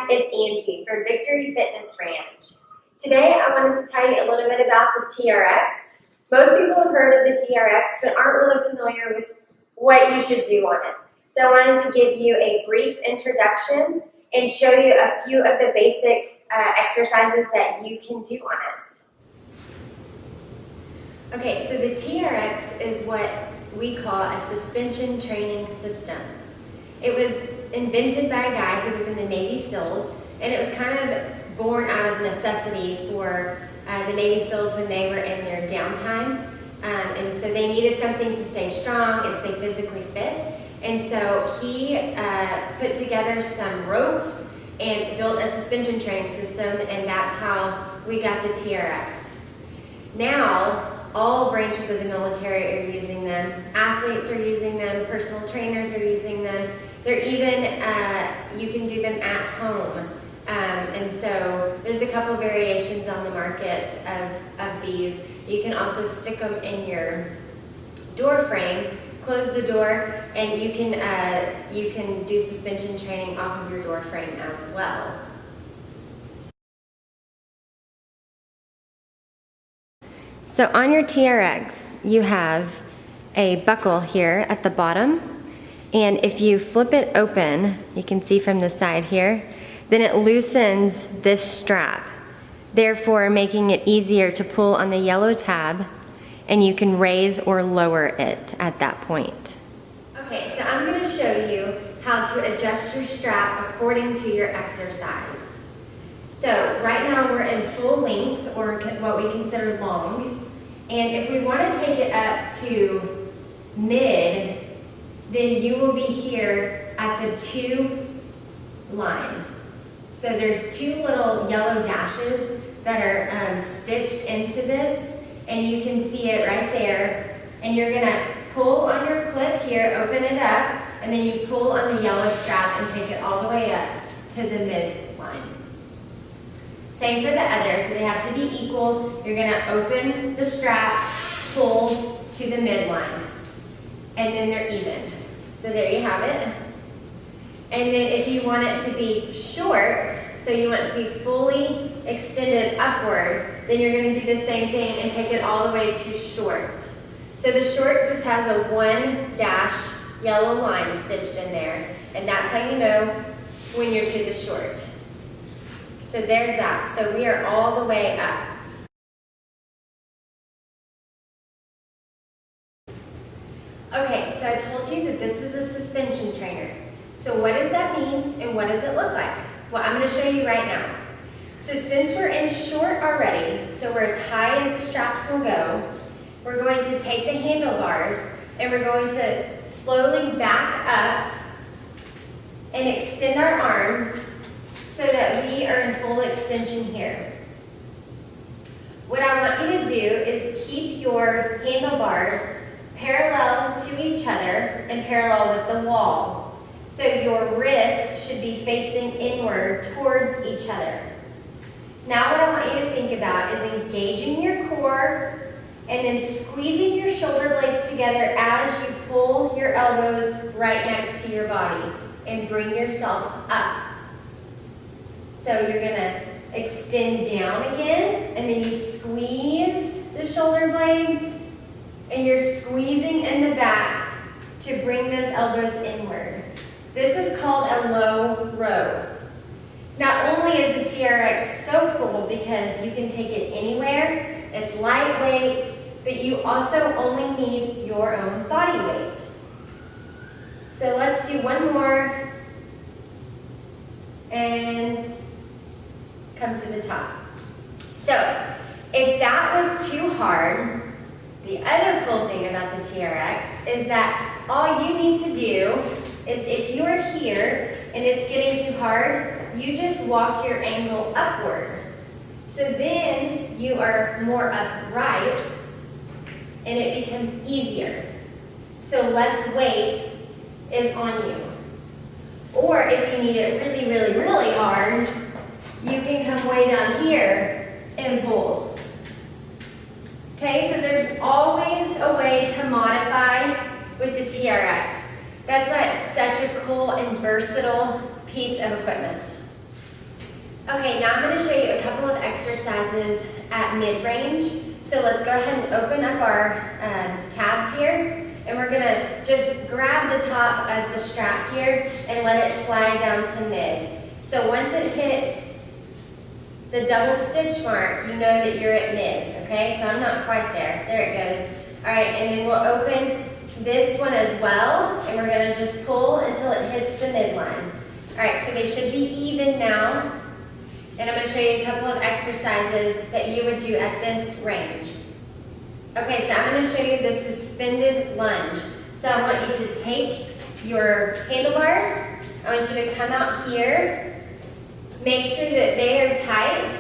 it's Angie from Victory Fitness Ranch. Today I wanted to tell you a little bit about the TRX. Most people have heard of the TRX but aren't really familiar with what you should do on it. So I wanted to give you a brief introduction and show you a few of the basic exercises that you can do on it. Okay, so the TRX is what we call a suspension training system. It was invented by a guy who was in the Navy SEALs, and it was kind of born out of necessity for the Navy SEALs when they were in their downtime. And so they needed something to stay strong and stay physically fit. And so he put together some ropes and built a suspension training system, and that's how we got the TRX. Now, all branches of the military are using them. Athletes are using them. Personal trainers are using them. They're even, you can do them at home. And so there's a couple variations on the market of these. You can also stick them in your door frame, close the door, and you can do suspension training off of your door frame as well. So on your TRX, you have a buckle here at the bottom, and if you flip it open, you can see from the side here, then it loosens this strap, therefore making it easier to pull on the yellow tab, and you can raise or lower it at that point. Okay, so I'm going to show you how to adjust your strap according to your exercise. So right now we're in full length, or what we consider long. And if we want to take it up to mid, then you will be here at the 2 line. So there's 2 little yellow dashes that are stitched into this, and you can see it right there. And you're going to pull on your clip here, open it up, and then you pull on the yellow strap and take it all the way up to the mid line. Same for the others, so they have to be equal. You're going to open the strap, pull to the midline, and then they're even. So there you have it. And then if you want it to be short, so you want it to be fully extended upward, then you're going to do the same thing and take it all the way to short. So the short just has a 1 dash yellow line stitched in there, and that's how you know when you're to the short. So there's that. So we are all the way up. Okay, so I told you that this was a suspension trainer. So what does that mean and what does it look like? Well, I'm going to show you right now. So since we're in short already, so we're as high as the straps will go, we're going to take the handlebars and we're going to slowly back up and extend our arms so that we are in full extension here. What I want you to do is keep your handlebars parallel to each other and parallel with the wall. So your wrist should be facing inward towards each other. Now what I want you to think about is engaging your core and then squeezing your shoulder blades together as you pull your elbows right next to your body and bring yourself up. So you're going to extend down again, and then you squeeze the shoulder blades, and you're squeezing in the back to bring those elbows inward. This is called a low row. Not only is the TRX so cool because you can take it anywhere, it's lightweight, but you also only need your own body weight. So let's do one more, and come to the top. So, if that was too hard, the other cool thing about the TRX is that all you need to do is if you are here and it's getting too hard, you just walk your angle upward. So then you are more upright and it becomes easier. So less weight is on you. Or if you need it really, really, really hard, you can come way down here and pull. Okay, so there's always a way to modify with the TRX. That's why it's such a cool and versatile piece of equipment. Okay, now I'm going to show you a couple of exercises at mid-range. So let's go ahead and open up our tabs here. And we're going to just grab the top of the strap here and let it slide down to mid. So once it hits the double stitch mark, you know that you're at mid, okay? So I'm not quite there. There it goes. All right, and then we'll open this one as well, and we're gonna just pull until it hits the midline. All right, so they should be even now. And I'm gonna show you a couple of exercises that you would do at this range. Okay, so I'm gonna show you the suspended lunge. So I want you to take your handlebars, I want you to come out here, make sure that they are tight,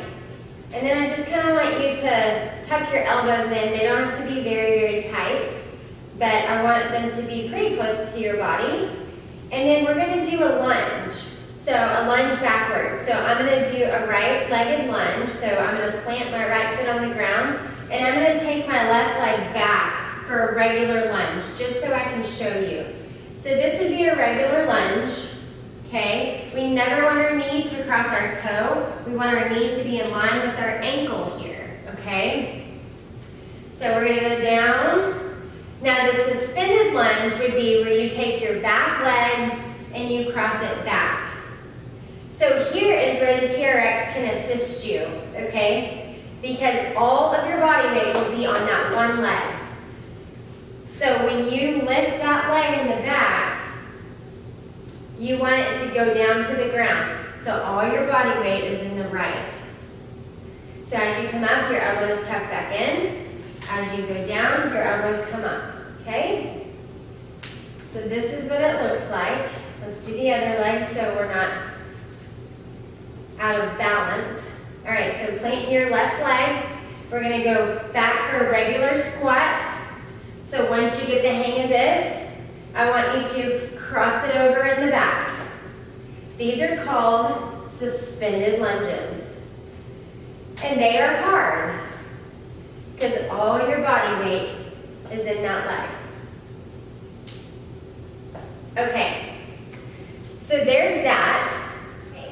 and then I just kind of want you to tuck your elbows in. They don't have to be very, very tight, but I want them to be pretty close to your body. And then we're going to do a lunge, so a lunge backwards. So I'm going to do a right-legged lunge, so I'm going to plant my right foot on the ground, and I'm going to take my left leg back for a regular lunge, just so I can show you. So this would be a regular lunge. Okay, we never want our knee to cross our toe. We want our knee to be in line with our ankle here, okay? So we're gonna go down. Now the suspended lunge would be where you take your back leg and you cross it back. So here is where the TRX can assist you, okay? Because all of your body weight will be on that one leg. So when you lift that leg in the back, you want it to go down to the ground. So all your body weight is in the right. So as you come up, your elbows tuck back in. As you go down, your elbows come up, okay? So this is what it looks like. Let's do the other leg so we're not out of balance. All right, so plant your left leg. We're gonna go back for a regular squat. So once you get the hang of this, I want you to cross it over in the back. These are called suspended lunges. And they are hard because all your body weight is in that leg. Okay, so there's that.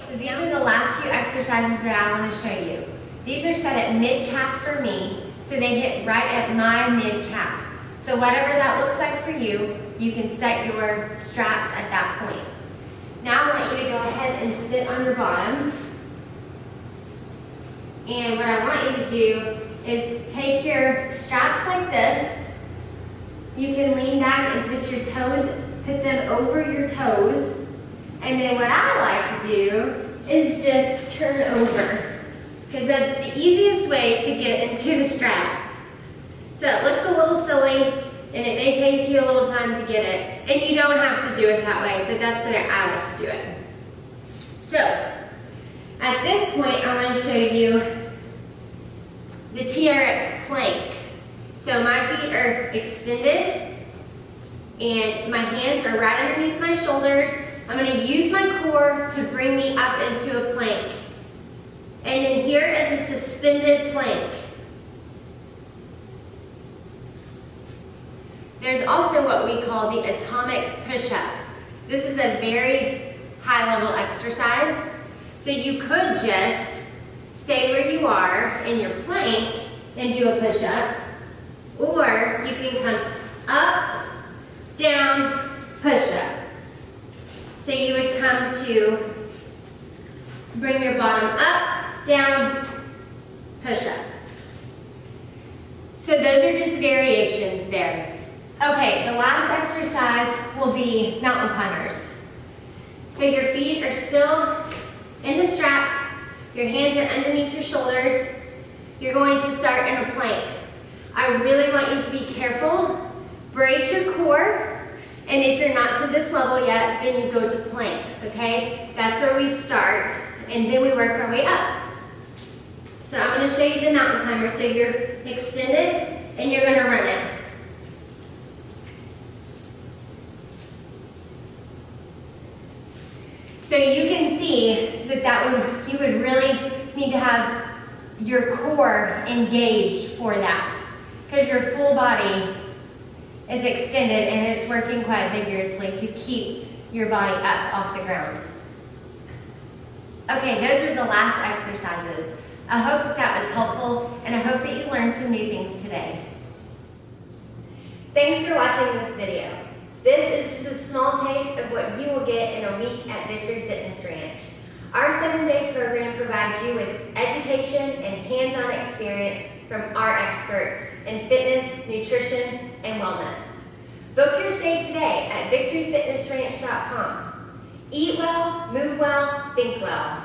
So these are the last few exercises that I want to show you. These are set at mid-calf for me, so they hit right at my mid-calf. So whatever that looks like for you, you can set your straps at that point. Now I want you to go ahead and sit on your bottom. And what I want you to do is take your straps like this. You can lean back and put your toes, put them over your toes. And then what I like to do is just turn over, because that's the easiest way to get into the straps. So it looks a little silly, and it may take you a little time to get it. And you don't have to do it that way, but that's the way I like to do it. So, at this point, I want to show you the TRX plank. So my feet are extended, and my hands are right underneath my shoulders. I'm going to use my core to bring me up into a plank. And then here is a suspended plank. There's also what we call the atomic push-up. This is a very high-level exercise. So you could just stay where you are in your plank and do a push-up, or you can come up, down, push-up. So you would come to bring your bottom up, down, push-up. So those are just variations there. Okay, the last exercise will be mountain climbers. So your feet are still in the straps, your hands are underneath your shoulders. You're going to start in a plank. I really want you to be careful, brace your core, and if you're not to this level yet, then you go to planks, okay? That's where we start, and then we work our way up. So I'm going to show you the mountain climber. So you're extended, and you're going to run it. So you can see that you would really need to have your core engaged for that, because your full body is extended and it's working quite vigorously to keep your body up off the ground. Okay, those are the last exercises. I hope that was helpful, and I hope that you learned some new things today. Thanks for watching this video. This is just a small taste of what you will get in a week at Victory Fitness Ranch. Our 7-day program provides you with education and hands-on experience from our experts in fitness, nutrition, and wellness. Book your stay today at victoryfitnessranch.com. Eat well, move well, think well.